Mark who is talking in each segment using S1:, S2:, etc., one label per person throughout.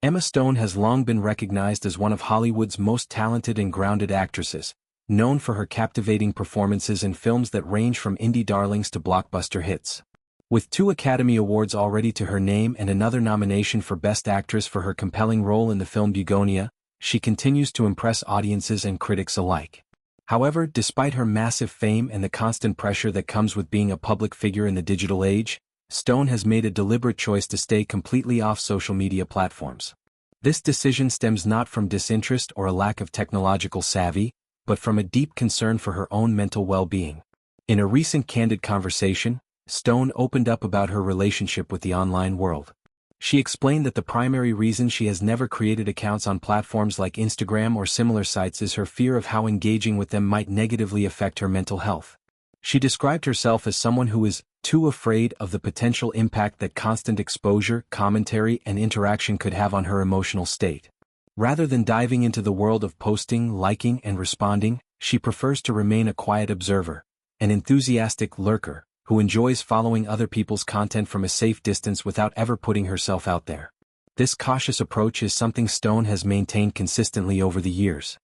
S1: Emma Stone has long been recognized as one of Hollywood's most talented and grounded actresses, known for her captivating performances in films that range from indie darlings to blockbuster hits. With 2 Academy Awards already to her name and another nomination for Best Actress for her compelling role in the film Begonia, she continues to impress audiences and critics alike. However, despite her massive fame and the constant pressure that comes with being a public figure in the digital age, Stone has made a deliberate choice to stay completely off social media platforms. This decision stems not from disinterest or a lack of technological savvy, but from a deep concern for her own mental well-being. In a recent candid conversation, Stone opened up about her relationship with the online world. She explained that the primary reason she has never created accounts on platforms like Instagram or similar sites is her fear of how engaging with them might negatively affect her mental health. She described herself as someone who is too afraid of the potential impact that constant exposure, commentary, and interaction could have on her emotional state. Rather than diving into the world of posting, liking, and responding, she prefers to remain a quiet observer, an enthusiastic lurker, who enjoys following other people's content from a safe distance without ever putting herself out there. This cautious approach is something Stone has maintained consistently over the years.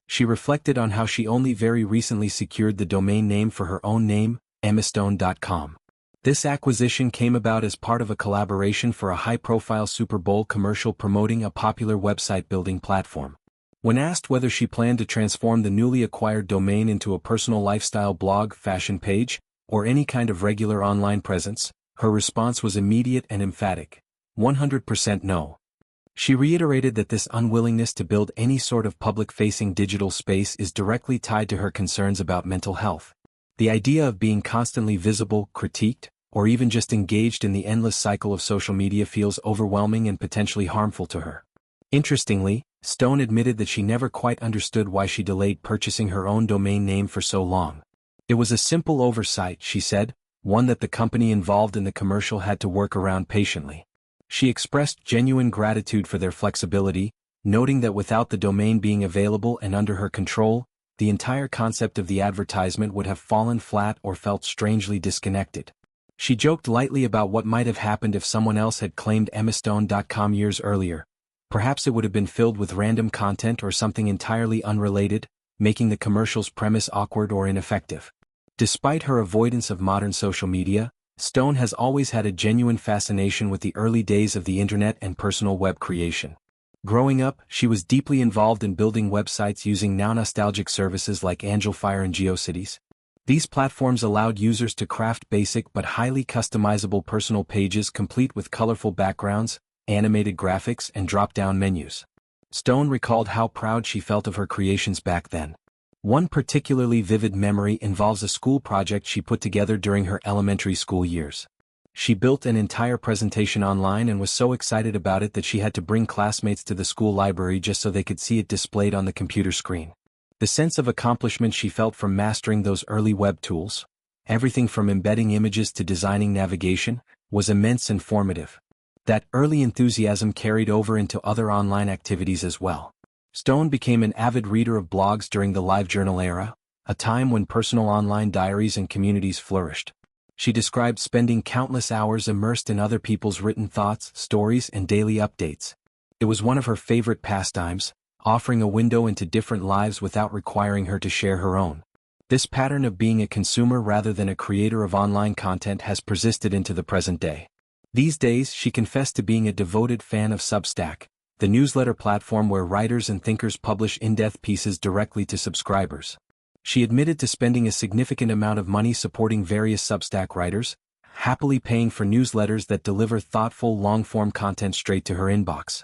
S1: She reflected on how she only very recently secured the domain name for her own name, emmastone.com. This acquisition came about as part of a collaboration for a high-profile Super Bowl commercial promoting a popular website-building platform. When asked whether she planned to transform the newly acquired domain into a personal lifestyle blog, fashion page, or any kind of regular online presence, her response was immediate and emphatic: 100% no. She reiterated that this unwillingness to build any sort of public-facing digital space is directly tied to her concerns about mental health. The idea of being constantly visible, critiqued, or even just engaged in the endless cycle of social media feels overwhelming and potentially harmful to her. Interestingly, Stone admitted that she never quite understood why she delayed purchasing her own domain name for so long. It was a simple oversight, she said, one that the company involved in the commercial had to work around patiently. She expressed genuine gratitude for their flexibility, noting that without the domain being available and under her control, the entire concept of the advertisement would have fallen flat or felt strangely disconnected. She joked lightly about what might have happened if someone else had claimed emmastone.com years earlier. Perhaps it would have been filled with random content or something entirely unrelated, making the commercial's premise awkward or ineffective. Despite her avoidance of modern social media, Stone has always had a genuine fascination with the early days of the internet and personal web creation. Growing up, she was deeply involved in building websites using now nostalgic services like Angelfire and GeoCities. These platforms allowed users to craft basic but highly customizable personal pages complete with colorful backgrounds, animated graphics, and drop-down menus. Stone recalled how proud she felt of her creations back then. One particularly vivid memory involves a school project she put together during her elementary school years. She built an entire presentation online and was so excited about it that she had to bring classmates to the school library just so they could see it displayed on the computer screen. The sense of accomplishment she felt from mastering those early web tools, everything from embedding images to designing navigation, was immense and formative. That early enthusiasm carried over into other online activities as well. Stone became an avid reader of blogs during the LiveJournal era, a time when personal online diaries and communities flourished. She described spending countless hours immersed in other people's written thoughts, stories, and daily updates. It was one of her favorite pastimes, offering a window into different lives without requiring her to share her own. This pattern of being a consumer rather than a creator of online content has persisted into the present day. These days, she confessed to being a devoted fan of Substack, the newsletter platform where writers and thinkers publish in-depth pieces directly to subscribers. She admitted to spending a significant amount of money supporting various Substack writers, happily paying for newsletters that deliver thoughtful long-form content straight to her inbox.